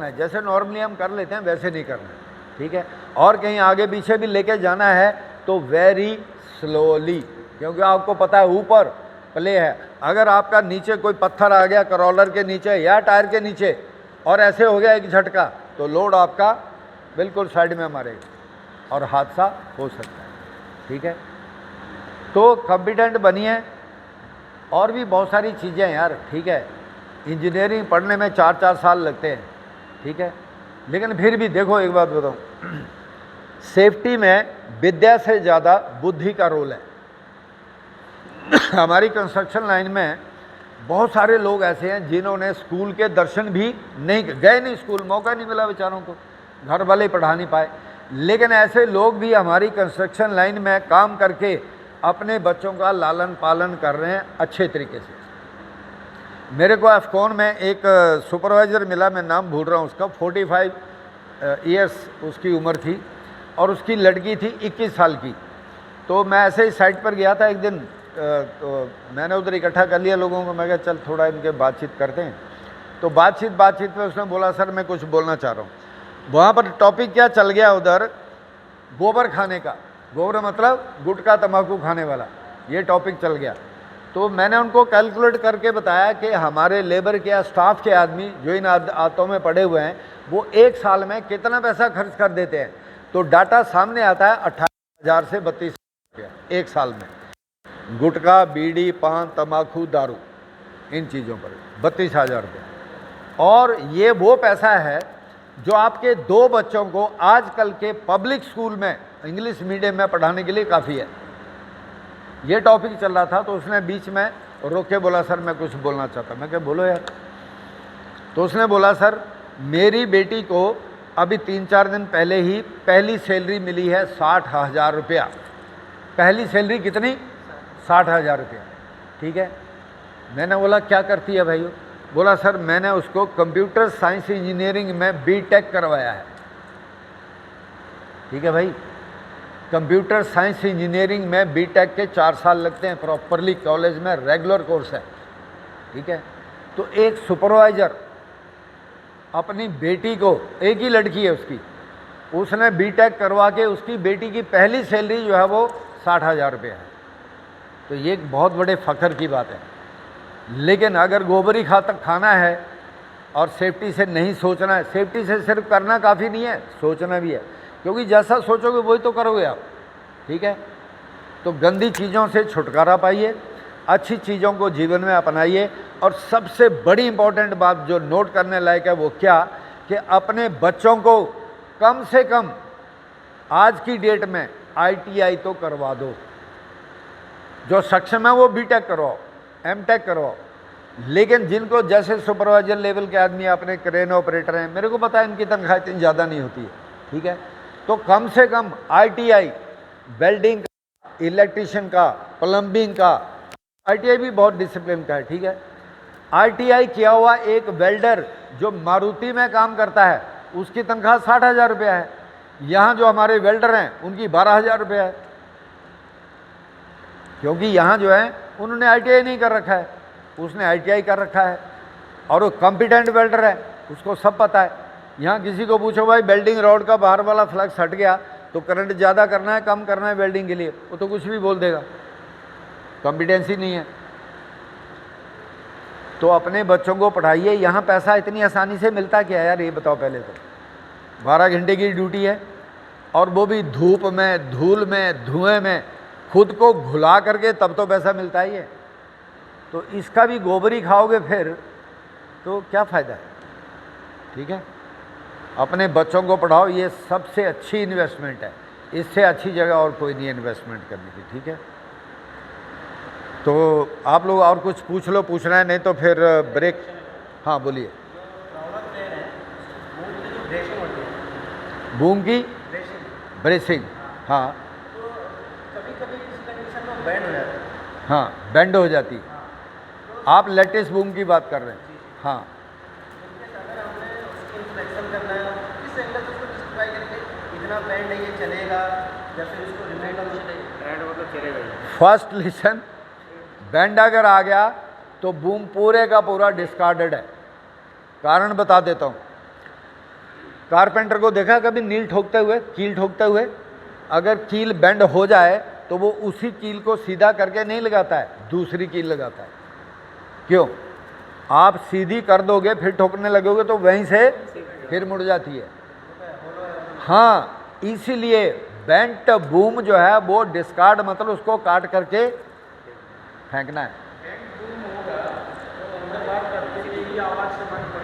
है, जैसे नॉर्मली हम कर लेते हैं वैसे नहीं करना है, ठीक है। और कहीं आगे पीछे भी लेके जाना है तो वेरी स्लोली, क्योंकि आपको पता है ऊपर प्ले है। अगर आपका नीचे कोई पत्थर आ गया क्रॉलर के नीचे या टायर के नीचे और ऐसे हो गया एक झटका, तो लोड आपका बिल्कुल साइड में मारेगा और हादसा हो सकता है, ठीक है। तो कॉम्पिटेंट बनिए। और भी बहुत सारी चीज़ें हैं यार, ठीक है। इंजीनियरिंग पढ़ने में 4-4 साल लगते हैं, ठीक है, लेकिन फिर भी देखो एक बात बताऊँ, सेफ्टी में विद्या से ज़्यादा बुद्धि का रोल है। हमारी कंस्ट्रक्शन लाइन में बहुत सारे लोग ऐसे हैं जिन्होंने स्कूल के दर्शन भी नहीं गए, नहीं स्कूल, मौका नहीं मिला बेचारों को, घर वाले पढ़ा नहीं पाए, लेकिन ऐसे लोग भी हमारी कंस्ट्रक्शन लाइन में काम करके अपने बच्चों का लालन पालन कर रहे हैं अच्छे तरीके से। मेरे को अफकॉन में एक सुपरवाइज़र मिला, मैं नाम भूल रहा हूँ उसका, 45 ईयर्स उसकी उम्र थी और उसकी लड़की थी 21 साल की। तो मैं ऐसे ही साइट पर गया था एक दिन, तो मैंने उधर इकट्ठा कर लिया लोगों को, मैं कहा चल थोड़ा इनके बातचीत करते हैं। तो बातचीत में उसने बोला सर मैं कुछ बोलना चाह रहा हूँ। वहाँ पर टॉपिक क्या चल गया उधर, गोबर खाने का, गोबर मतलब गुटखा तंबाकू खाने वाला, ये टॉपिक चल गया। तो मैंने उनको कैलकुलेट करके बताया कि हमारे लेबर के या स्टाफ के आदमी जो इन आदतों में पड़े हुए हैं वो एक साल में कितना पैसा खर्च कर देते हैं। तो डाटा सामने आता है 18,000 से 32,000 रुपया एक साल में, गुटखा, बीड़ी, पान, तंबाकू, दारू, इन चीज़ों पर 32,000 रुपया। और ये वो पैसा है जो आपके 2 बच्चों को आजकल के पब्लिक स्कूल में इंग्लिश मीडियम में पढ़ाने के लिए काफ़ी है। ये टॉपिक चल रहा था तो उसने बीच में रोक के बोला सर मैं कुछ बोलना चाहता। मैं क्या, बोलो यार। तो उसने बोला सर मेरी बेटी को अभी 3-4 दिन पहले ही पहली सैलरी मिली है 60,000 रुपया। पहली सैलरी कितनी? 60,000 रुपया, ठीक है। मैंने बोला क्या करती है भाई? बोला सर मैंने उसको कंप्यूटर साइंस इंजीनियरिंग में बीटेक करवाया है, ठीक है भाई। कंप्यूटर साइंस इंजीनियरिंग में बीटेक के 4 साल लगते हैं प्रॉपरली, कॉलेज में रेगुलर कोर्स है, ठीक है। तो एक सुपरवाइज़र अपनी बेटी को, एक ही लड़की है उसकी, उसने बीटेक करवा के उसकी बेटी की पहली सैलरी जो है वो 60,000 रुपये है। तो ये एक बहुत बड़े फ़ख्र की बात है। लेकिन अगर गोबरी खाना है और सेफ्टी से नहीं सोचना है, सेफ्टी से सिर्फ करना काफ़ी नहीं है, सोचना भी है, क्योंकि जैसा सोचोगे वही तो करोगे आप, ठीक है। तो गंदी चीज़ों से छुटकारा पाइए, अच्छी चीज़ों को जीवन में अपनाइए। और सबसे बड़ी इंपॉर्टेंट बात जो नोट करने लायक है वो क्या, कि अपने बच्चों को कम से कम आज की डेट में ITI तो करवा दो। जो सक्षम है वो बीटेक करवाओ, एमटेक करवाओ। लेकिन जिनको जैसे सुपरवाइजर लेवल के आदमी, अपने क्रेन ऑपरेटर हैं, मेरे को पता है इनकी तनख्वाह इतनी ज़्यादा नहीं होती है, ठीक है। तो कम से कम ITI, वेल्डिंग का, इलेक्ट्रिशियन का, प्लम्बिंग का, ITI भी बहुत डिसिप्लिन का है, ठीक है। ITI किया हुआ एक वेल्डर जो मारुति में काम करता है उसकी तनख्वाह 60,000 रुपया है। यहाँ जो हमारे वेल्डर हैं उनकी 12,000 रुपया है, क्योंकि यहाँ जो है उन्होंने ITI नहीं कर रखा है, उसने ITI कर रखा है और वो कॉम्पिटेंट वेल्डर है, उसको सब पता है। यहाँ किसी को पूछो भाई वेल्डिंग रॉड का बाहर वाला फ्लक्स हट गया तो करंट ज़्यादा करना है कम करना है वेल्डिंग के लिए, वो तो कुछ भी बोल देगा, कॉम्पिटेंसी नहीं है। तो अपने बच्चों को पढ़ाइए। यहाँ पैसा इतनी आसानी से मिलता क्या है यार, ये बताओ। पहले तो 12 घंटे की ड्यूटी है और वो भी धूप में, धूल में, धुएं में, खुद को घुला करके तब तो पैसा मिलता ही है। तो इसका भी गोबरी खाओगे फिर तो क्या फ़ायदा है, ठीक है। अपने बच्चों को पढ़ाओ, ये सबसे अच्छी इन्वेस्टमेंट है, इससे अच्छी जगह और कोई नहीं इन्वेस्टमेंट करने की, ठीक है। तो आप लोग और कुछ पूछ लो, पूछना है, नहीं तो फिर ब्रेक। हाँ बोलिए। बूम की ब्रेसिंग, हाँ हाँ बेंड हो जाती। आप लेटेस्ट बूम की बात कर रहे हैं, हाँ। फर्स्ट लिसन, बैंड अगर आ गया तो बूम पूरे का पूरा डिस्कार्डेड है। कारण बता देता हूँ। कारपेंटर को देखा कभी नील ठोकते हुए, कील ठोकते हुए? अगर कील बेंड हो जाए तो वो उसी कील को सीधा करके नहीं लगाता है, दूसरी कील लगाता है। क्यों? आप सीधी कर दोगे फिर ठोकने लगोगे तो वहीं से फिर मुड़ जाती है। हाँ, इसीलिए बेंट बूम जो है वो डिस्कार्ड, मतलब उसको काट करके फेंकना है।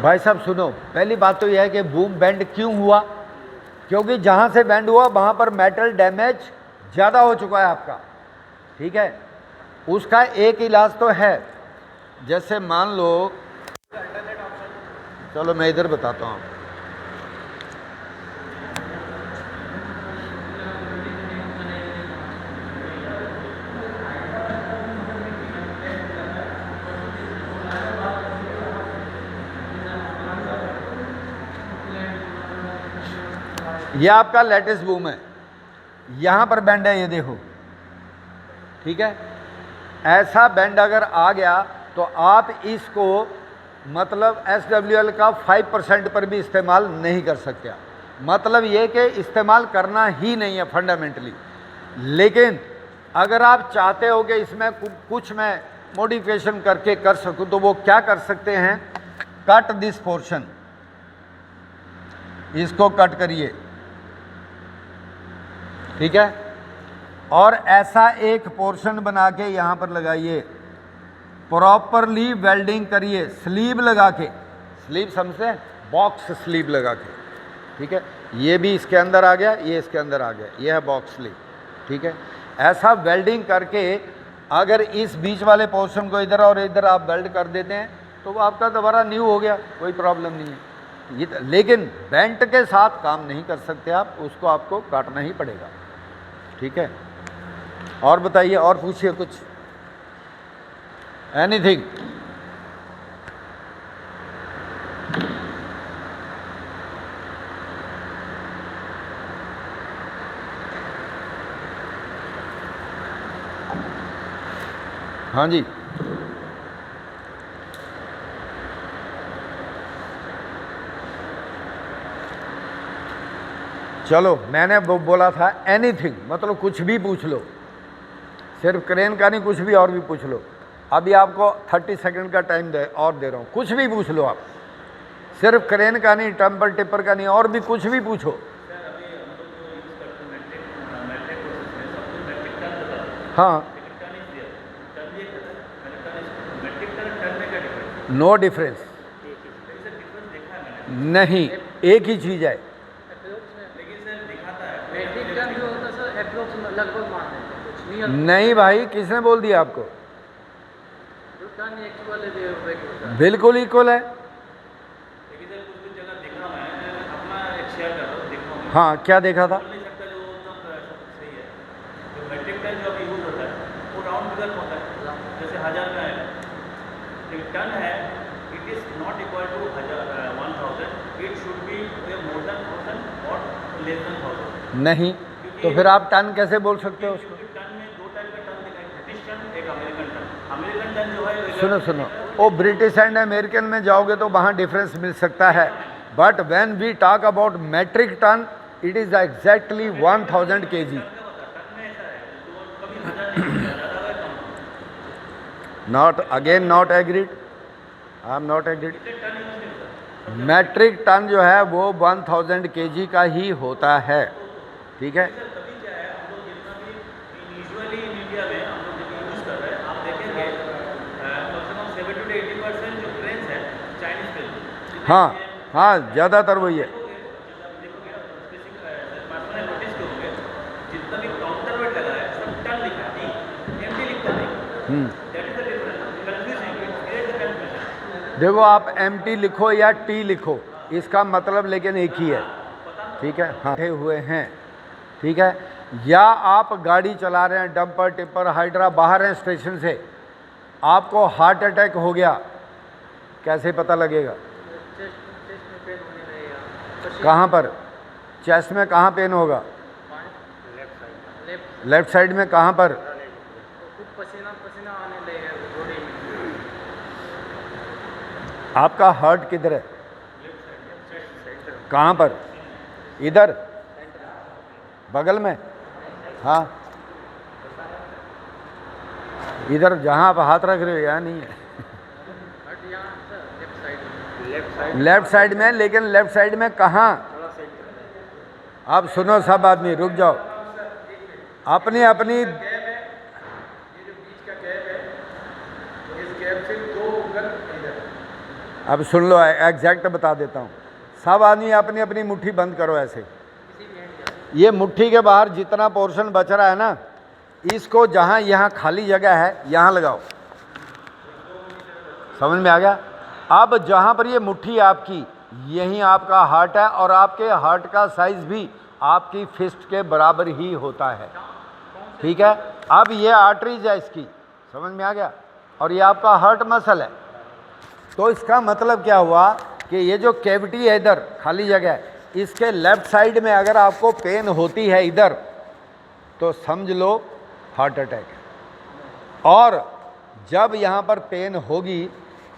भाई साहब सुनो, पहली बात तो यह है कि बूम बेंड क्यों हुआ? क्योंकि जहां से बेंड हुआ वहां पर मेटल डैमेज ज़्यादा हो चुका है आपका, ठीक है। उसका एक इलाज तो है, जैसे मान लो, चलो मैं इधर बताता हूँ। ये आपका लेटेस्ट बूम है, यहाँ पर बेंड है, ये देखो, ठीक है। ऐसा बेंड अगर आ गया तो आप इसको मतलब SWL का 5% पर भी इस्तेमाल नहीं कर सकते आप। मतलब ये कि इस्तेमाल करना ही नहीं है फंडामेंटली। लेकिन अगर आप चाहते हो कि इसमें कुछ मैं मॉडिफिकेशन करके कर सकूं तो वो क्या कर सकते हैं? कट दिस पोर्शन, इसको कट करिए, ठीक है, और ऐसा एक पोर्शन बना के यहाँ पर लगाइए, प्रॉपरली वेल्डिंग करिए, स्लीव लगा के, स्लीव समझते हैं, बॉक्स स्लीव लगा के, ठीक है। ये भी इसके अंदर आ गया, ये इसके अंदर आ गया, ये है बॉक्स स्लीव, ठीक है। ऐसा वेल्डिंग करके अगर इस बीच वाले पोर्शन को इधर और इधर आप वेल्ड कर देते हैं तो वो आपका दोबारा न्यू हो गया, कोई प्रॉब्लम नहीं है। ये लेकिन बेंट के साथ काम नहीं कर सकते आप, उसको आपको काटना ही पड़ेगा, ठीक है। और बताइए, और पूछिए कुछ, एनीथिंग? हाँ जी, चलो मैंने वो बोला था एनीथिंग, मतलब कुछ भी पूछ लो, सिर्फ क्रेन का नहीं, कुछ भी और भी पूछ लो। अभी आपको 30 सेकंड का टाइम दे रहा हूँ, कुछ भी पूछ लो आप, सिर्फ क्रेन का नहीं, टम्पर टिप्पर का नहीं, और भी कुछ भी पूछो। हाँ, नो डिफरेंस नहीं, एक ही चीज़ है। नहीं भाई, किसने बोल दिया आपको? बिल्कुल इक्वल है। हाँ, क्या देखा था? नहीं, तो फिर आप टन कैसे बोल सकते हो उसको? सुनो सुनो, वो ब्रिटिश एंड अमेरिकन में जाओगे तो वहाँ डिफरेंस मिल सकता है, but when we talk about metric ton it is exactly 1000 kg। Not again not agreed, I am not agreed. Metric ton जो है वो 1000 kg का ही होता है, ठीक है। हाँ हाँ, ज़्यादातर वही है। देखो, आप MT लिखो या T लिखो, इसका मतलब लेकिन एक ही है, ठीक है। हाँ, हुए हैं, ठीक है। या आप गाड़ी चला रहे हैं, डंपर टिप्पर हाइड्रा, बाहर हैं स्टेशन से, आपको हार्ट अटैक हो गया, कैसे पता लगेगा? कहाँ पर? चेस्ट में कहाँ पेन होगा? लेफ्ट साइड में। कहाँ पर? आपका हार्ट किधर है? कहाँ पर? इधर बगल में, हाँ इधर जहाँ आप हाथ रख रहे हो यहाँ नहीं है, लेफ्ट साइड में। लेकिन लेफ्ट साइड में कहाँ? आप सुनो सब आदमी, रुक जाओ। अपनी अपनी अब सुन लो, एग्जैक्ट बता देता हूँ। सब आदमी अपनी अपनी मुट्ठी बंद करो ऐसे। ये मुट्ठी के बाहर जितना पोर्शन बच रहा है ना, इसको जहाँ यहाँ खाली जगह है यहाँ लगाओ। समझ में आ गया? अब जहाँ पर ये मुट्ठी आपकी, यही आपका हार्ट है, और आपके हार्ट का साइज भी आपकी फिस्ट के बराबर ही होता है। ठीक है? अब ये आर्टरीज है इसकी, समझ में आ गया? और ये आपका हार्ट मसल है। तो इसका मतलब क्या हुआ कि ये जो कैविटी है इधर खाली जगह है, इसके लेफ्ट साइड में अगर आपको पेन होती है इधर, तो समझ लो हार्ट अटैक है। और जब यहाँ पर पेन होगी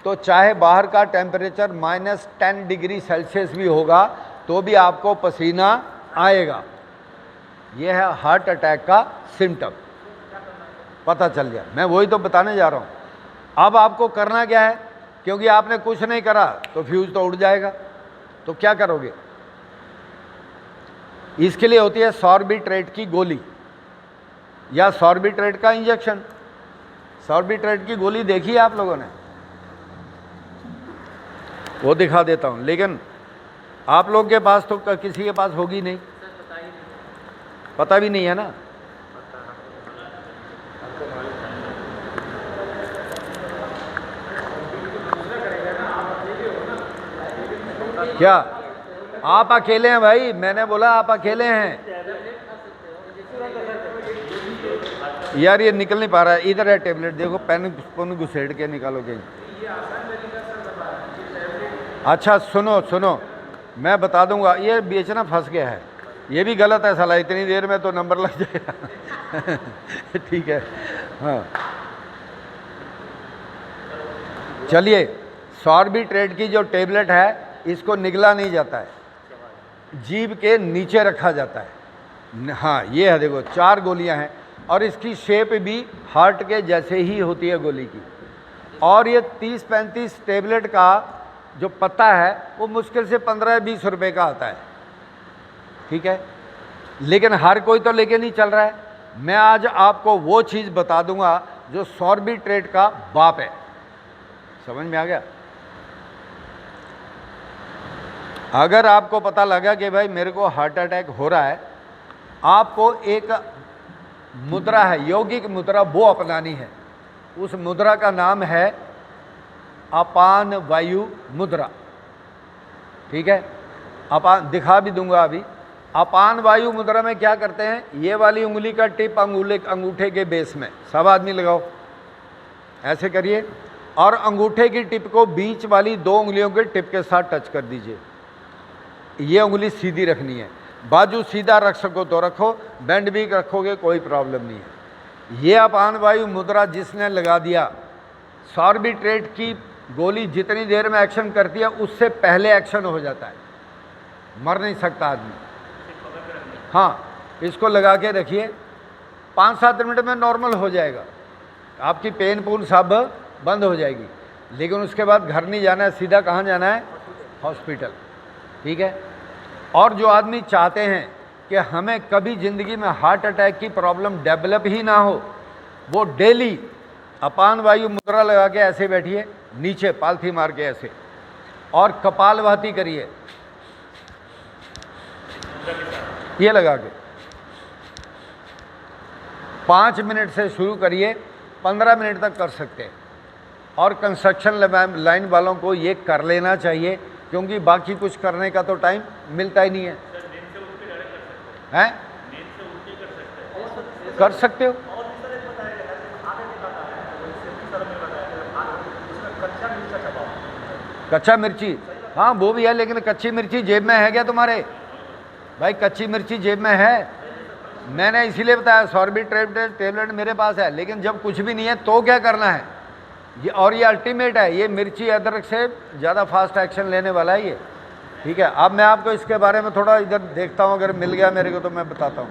तो चाहे बाहर का टेम्परेचर -10 डिग्री सेल्सियस भी होगा तो भी आपको पसीना आएगा। यह है हार्ट अटैक का सिम्टम। पता चल गया? मैं वही तो बताने जा रहा हूँ। अब आपको करना क्या है, क्योंकि आपने कुछ नहीं करा तो फ्यूज तो उड़ जाएगा। तो क्या करोगे? इसके लिए होती है सॉर्बिट्रेट की गोली या सॉर्बिट्रेट का इंजेक्शन। सॉर्बिट्रेट की गोली देखी है आप लोगों ने? वो दिखा देता हूँ, लेकिन आप लोग के पास तो किसी के पास होगी नहीं, पता भी नहीं है ना। क्या आप अकेले हैं भाई? मैंने बोला आप अकेले हैं यार। ये निकल नहीं पा रहा है। इधर है टेबलेट, देखो पेन घुसेड़ के निकालो कहीं। अच्छा सुनो सुनो, मैं बता दूंगा। ये बेचना फंस गया है, ये भी गलत है साला। इतनी देर में तो नंबर लग जाएगा। ठीक है, हाँ चलिए। सॉर्बिट्रेट की जो टेबलेट है, इसको निगला नहीं जाता है, जीभ के नीचे रखा जाता है। हाँ ये है, देखो 4 गोलियां हैं, और इसकी शेप भी हार्ट के जैसे ही होती है गोली की। और ये 30-35 टेबलेट का जो पत्ता है वो मुश्किल से 15-20 रुपए का आता है। ठीक है? लेकिन हर कोई तो लेके नहीं चल रहा है। मैं आज आपको वो चीज़ बता दूंगा जो सॉर्बिट्रेट का बाप है। समझ में आ गया? अगर आपको पता लगा कि भाई मेरे को हार्ट अटैक हो रहा है, आपको एक मुद्रा है, यौगिक मुद्रा, वो अपनानी है। उस मुद्रा का नाम है अपान वायु मुद्रा। ठीक है? अपान दिखा भी दूंगा अभी। अपान वायु मुद्रा में क्या करते हैं, ये वाली उंगली का टिप अंगूठे के बेस में, सब आदमी लगाओ, ऐसे करिए, और अंगूठे की टिप को बीच वाली 2 उंगलियों के टिप के साथ टच कर दीजिए। ये उंगली सीधी रखनी है। बाजू सीधा रख सको तो रखो, बेंड भी रखोगे कोई प्रॉब्लम नहीं है। ये अपान वायु मुद्रा जिसने लगा दिया, सॉर्बिट्रेट की गोली जितनी देर में एक्शन करती है उससे पहले एक्शन हो जाता है, मर नहीं सकता आदमी। हाँ, इसको लगा के रखिए, 5-7 मिनट में नॉर्मल हो जाएगा, आपकी पेन पून सब बंद हो जाएगी। लेकिन उसके बाद घर नहीं जाना है, सीधा कहाँ जाना है? हॉस्पिटल। ठीक है? और जो आदमी चाहते हैं कि हमें कभी ज़िंदगी में हार्ट अटैक की प्रॉब्लम डेवलप ही ना हो, वो डेली अपान वायु मुद्रा लगा के ऐसे बैठिए, नीचे पालथी मार के ऐसे, और कपालभाति करिए, ये लगा के 5 मिनट से शुरू करिए, 15 मिनट तक कर सकते हैं। और कंस्ट्रक्शन लाइन वालों को ये कर लेना चाहिए, क्योंकि बाकी कुछ करने का तो टाइम मिलता ही नहीं है। हैं? कर सकते हो। कच्चा मिर्ची, हाँ वो भी है, लेकिन कच्ची मिर्ची जेब में है क्या तुम्हारे? भाई कच्ची मिर्ची जेब में है? मैंने इसीलिए बताया सॉर्बिट्रेट टेबलेट मेरे पास है, लेकिन जब कुछ भी नहीं है तो क्या करना है? ये और ये अल्टीमेट है, ये मिर्ची अदरक से ज़्यादा फास्ट एक्शन लेने वाला है ये। ठीक है, अब मैं आपको इसके बारे में थोड़ा इधर देखता हूँ, अगर मिल गया मेरे को तो मैं बताता हूँ।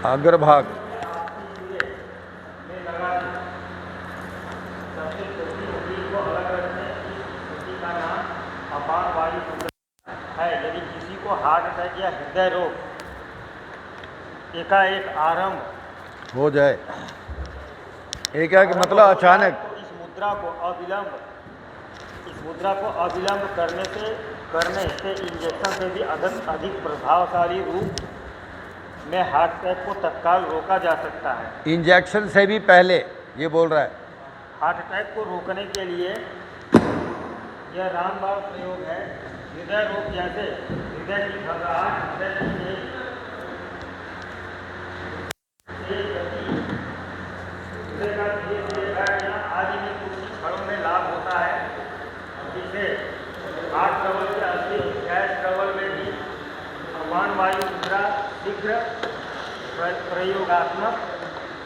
अग्रभाग है। यदि किसी को हार्ट अटैक या हृदय रोग एकाएक आरंभ हो जाए, एक है कि मतलब अचानक, तो इस मुद्रा को अविलंब करने से इंजेक्शन से भी अधिक प्रभावशाली रूप में हार्ट अटैक को तत्काल रोका जा सकता है। इंजेक्शन से भी पहले ये बोल रहा है। हार्ट अटैक को रोकने के लिए यह रामबाण प्रयोग है। हृदय रोग जैसे हृदय की घबराहट, हृदय की तेज गति, हृदय का धीरे धीरे बैठना आदि में कुछ क्षणों में लाभ होता है, जिसे हार्ट ट्रबल के अतिरिक्त गैस ट्रबल में भी अपान वायु मुद्रा शीघ्र प्रयोगात्मक